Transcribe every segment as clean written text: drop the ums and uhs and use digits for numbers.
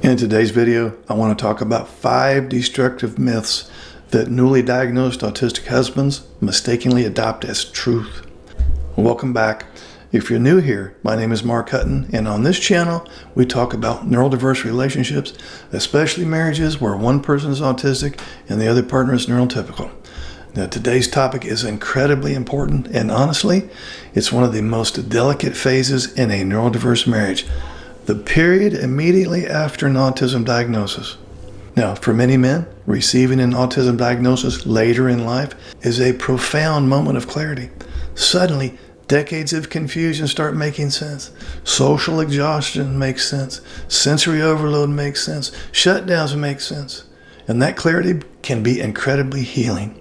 In today's video, I want to talk about 5 destructive myths that newly diagnosed autistic husbands mistakenly adopt as truth. Welcome back. If you're new here, my name is Mark Hutton, and on this channel, we talk about neurodiverse relationships, especially marriages where one person is autistic and the other partner is neurotypical. Now, today's topic is incredibly important, and honestly, it's one of the most delicate phases in a neurodiverse marriage. The period immediately after an autism diagnosis. Now, for many men, receiving an autism diagnosis later in life is a profound moment of clarity. Suddenly, decades of confusion start making sense. Social exhaustion makes sense. Sensory overload makes sense. Shutdowns make sense. And that clarity can be incredibly healing.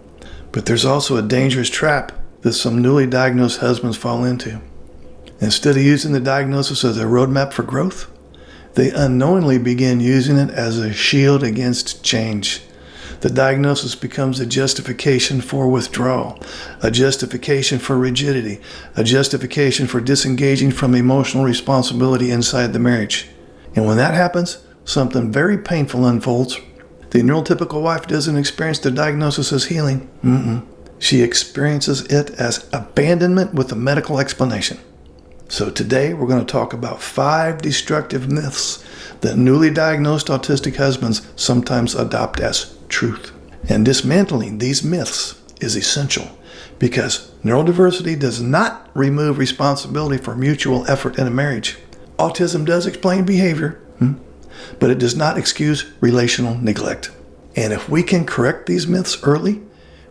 But there's also a dangerous trap that some newly diagnosed husbands fall into. Instead of using the diagnosis as a roadmap for growth, they unknowingly begin using it as a shield against change. The diagnosis becomes a justification for withdrawal, a justification for rigidity, a justification for disengaging from emotional responsibility inside the marriage. And when that happens, something very painful unfolds. The neurotypical wife doesn't experience the diagnosis as healing. She experiences it as abandonment with a medical explanation. So today we're going to talk about 5 destructive myths that newly diagnosed autistic husbands sometimes adopt as truth. And dismantling these myths is essential because neurodiversity does not remove responsibility for mutual effort in a marriage. Autism does explain behavior, but it does not excuse relational neglect. And if we can correct these myths early,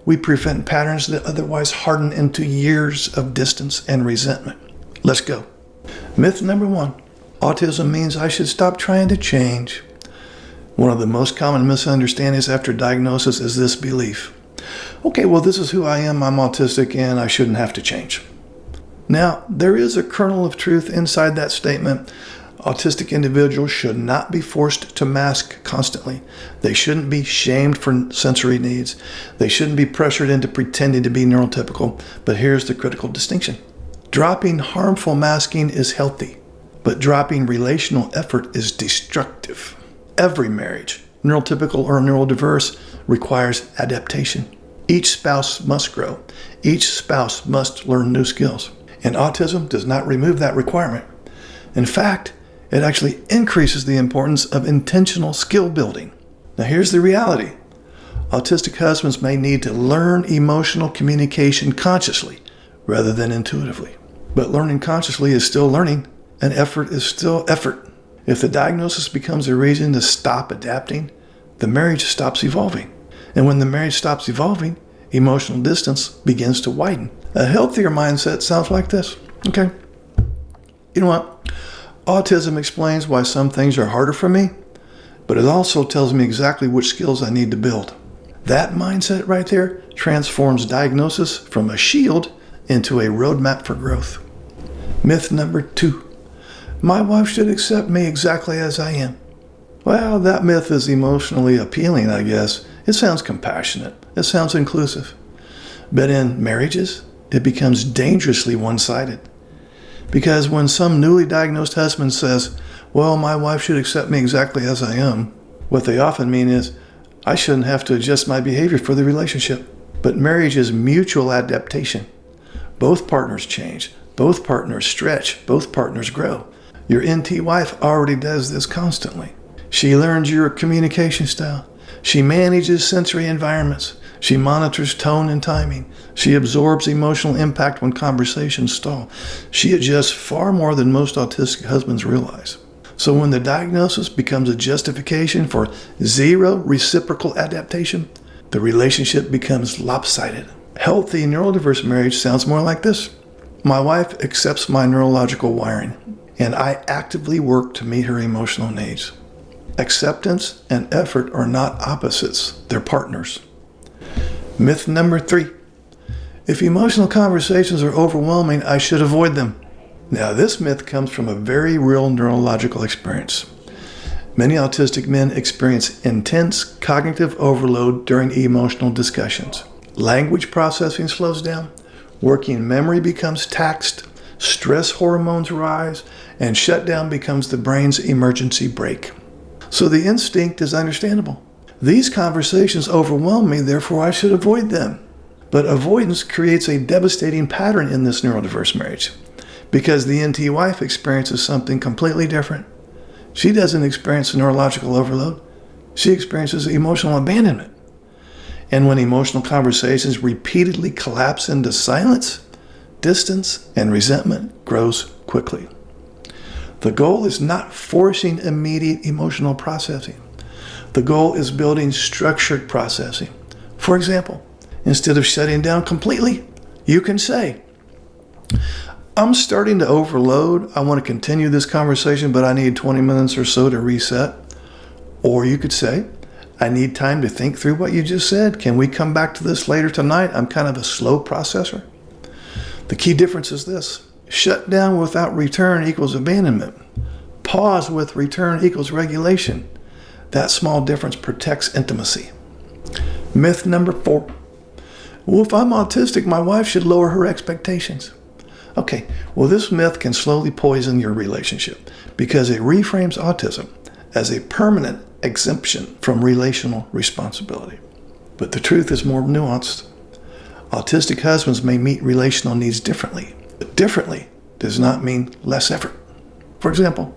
we prevent patterns that otherwise harden into years of distance and resentment. Let's go. Myth number 1. Autism means I should stop trying to change. One of the most common misunderstandings after diagnosis is this belief. Okay, well, this is who I am. I'm autistic and I shouldn't have to change. Now, there is a kernel of truth inside that statement. Autistic individuals should not be forced to mask constantly. They shouldn't be shamed for sensory needs. They shouldn't be pressured into pretending to be neurotypical. But here's the critical distinction. Dropping harmful masking is healthy, but dropping relational effort is destructive. Every marriage, neurotypical or neurodiverse, requires adaptation. Each spouse must grow. Each spouse must learn new skills. And autism does not remove that requirement. In fact, it actually increases the importance of intentional skill building. Now here's the reality. Autistic husbands may need to learn emotional communication consciously rather than intuitively. But learning consciously is still learning, and effort is still effort. If the diagnosis becomes a reason to stop adapting, the marriage stops evolving. And when the marriage stops evolving, emotional distance begins to widen. A healthier mindset sounds like this. Okay, you know what? Autism explains why some things are harder for me, but it also tells me exactly which skills I need to build. That mindset right there transforms diagnosis from a shield into a roadmap for growth. Myth number 2. My wife should accept me exactly as I am. Well, that myth is emotionally appealing, I guess. It sounds compassionate. It sounds inclusive. But in marriages, it becomes dangerously one-sided. Because when some newly diagnosed husband says, well, my wife should accept me exactly as I am, what they often mean is, I shouldn't have to adjust my behavior for the relationship. But marriage is mutual adaptation. Both partners change. Both partners stretch. Both partners grow. Your NT wife already does this constantly. She learns your communication style. She manages sensory environments. She monitors tone and timing. She absorbs emotional impact when conversations stall. She adjusts far more than most autistic husbands realize. So when the diagnosis becomes a justification for zero reciprocal adaptation, the relationship becomes lopsided. Healthy neurodiverse marriage sounds more like this. My wife accepts my neurological wiring, and I actively work to meet her emotional needs. Acceptance and effort are not opposites, they're partners. Myth number 3. If emotional conversations are overwhelming, I should avoid them. Now, this myth comes from a very real neurological experience. Many autistic men experience intense cognitive overload during emotional discussions. Language processing slows down, working memory becomes taxed, stress hormones rise, and shutdown becomes the brain's emergency brake. So the instinct is understandable. These conversations overwhelm me, therefore I should avoid them. But avoidance creates a devastating pattern in this neurodiverse marriage because the NT wife experiences something completely different. She doesn't experience neurological overload. She experiences emotional abandonment. And when emotional conversations repeatedly collapse into silence, distance and resentment grows quickly. The goal is not forcing immediate emotional processing. The goal is building structured processing. For example, instead of shutting down completely, you can say, I'm starting to overload. I want to continue this conversation, but I need 20 minutes or so to reset. Or you could say, I need time to think through what you just said. Can we come back to this later tonight? I'm kind of a slow processor. The key difference is this. Shut down without return equals abandonment. Pause with return equals regulation. That small difference protects intimacy. Myth number 4. Well, if I'm autistic, my wife should lower her expectations. Okay, well, this myth can slowly poison your relationship because it reframes autism as a permanent exemption from relational responsibility. But the truth is more nuanced. Autistic husbands may meet relational needs differently, but differently does not mean less effort. For example,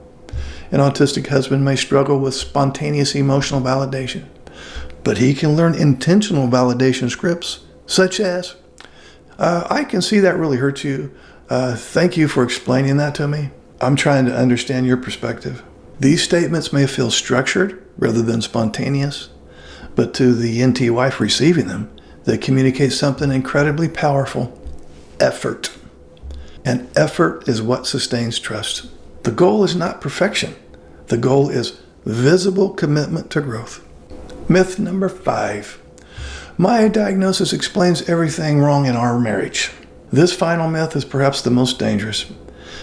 an autistic husband may struggle with spontaneous emotional validation, but he can learn intentional validation scripts, such as, I can see that really hurts you. Thank you for explaining that to me. I'm trying to understand your perspective. These statements may feel structured rather than spontaneous, but to the NT wife receiving them, they communicate something incredibly powerful: effort. And effort is what sustains trust. The goal is not perfection. The goal is visible commitment to growth. Myth number 5. My diagnosis explains everything wrong in our marriage. This final myth is perhaps the most dangerous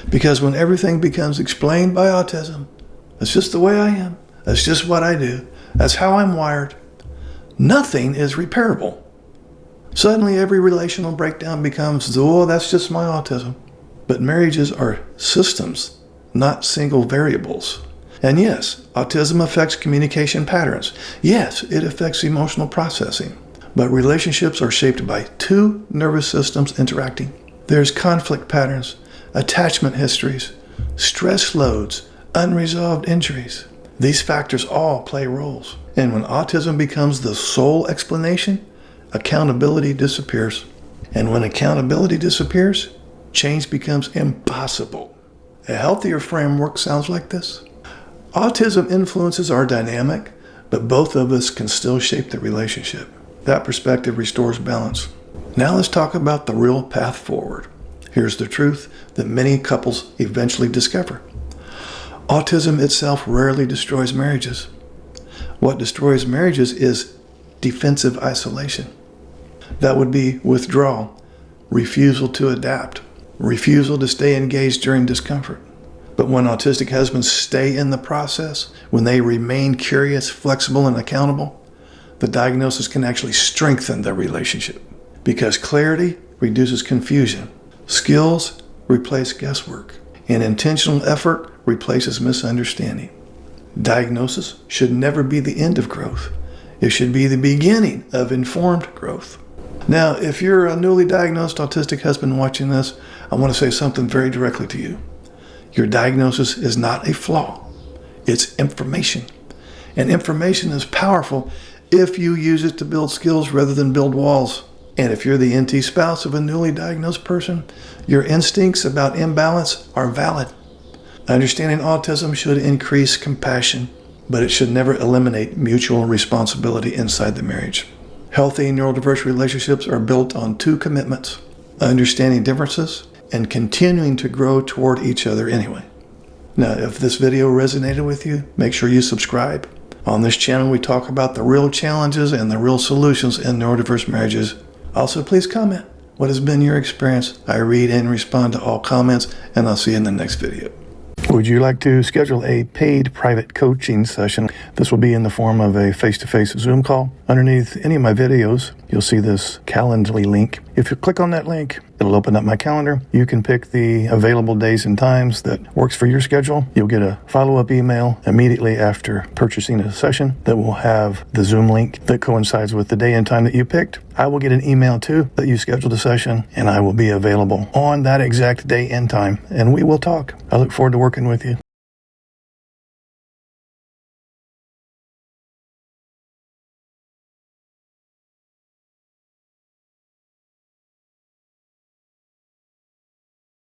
because when everything becomes explained by autism, that's just the way I am. That's just what I do. That's how I'm wired. Nothing is repairable. Suddenly every relational breakdown becomes, oh, that's just my autism. But marriages are systems, not single variables. And yes, autism affects communication patterns. Yes, it affects emotional processing. But relationships are shaped by 2 nervous systems interacting. There's conflict patterns, attachment histories, stress loads, unresolved injuries. These factors all play roles. And when autism becomes the sole explanation, accountability disappears. And when accountability disappears, change becomes impossible. A healthier framework sounds like this. Autism influences our dynamic, but both of us can still shape the relationship. That perspective restores balance. Now let's talk about the real path forward. Here's the truth that many couples eventually discover. Autism itself rarely destroys marriages. What destroys marriages is defensive isolation. That would be withdrawal, refusal to adapt, refusal to stay engaged during discomfort. But when autistic husbands stay in the process, when they remain curious, flexible, and accountable, the diagnosis can actually strengthen the relationship because clarity reduces confusion, skills replace guesswork, and intentional effort replaces misunderstanding. Diagnosis should never be the end of growth. It should be the beginning of informed growth. Now, if you're a newly diagnosed autistic husband watching this, I want to say something very directly to you. Your diagnosis is not a flaw. It's information. And information is powerful if you use it to build skills rather than build walls. And if you're the NT spouse of a newly diagnosed person, your instincts about imbalance are valid. Understanding autism should increase compassion, but it should never eliminate mutual responsibility inside the marriage. Healthy neurodiverse relationships are built on 2 commitments: understanding differences and continuing to grow toward each other anyway. Now, if this video resonated with you, make sure you subscribe. On this channel, we talk about the real challenges and the real solutions in neurodiverse marriages. Also, please comment. What has been your experience? I read and respond to all comments, and I'll see you in the next video. Would you like to schedule a paid private coaching session? This will be in the form of a face-to-face Zoom call. Underneath any of my videos, you'll see this Calendly link. If you click on that link, it'll open up my calendar. You can pick the available days and times that works for your schedule. You'll get a follow-up email immediately after purchasing a session that will have the Zoom link that coincides with the day and time that you picked. I will get an email too that you scheduled a session, and I will be available on that exact day and time, and we will talk. I look forward to working with you.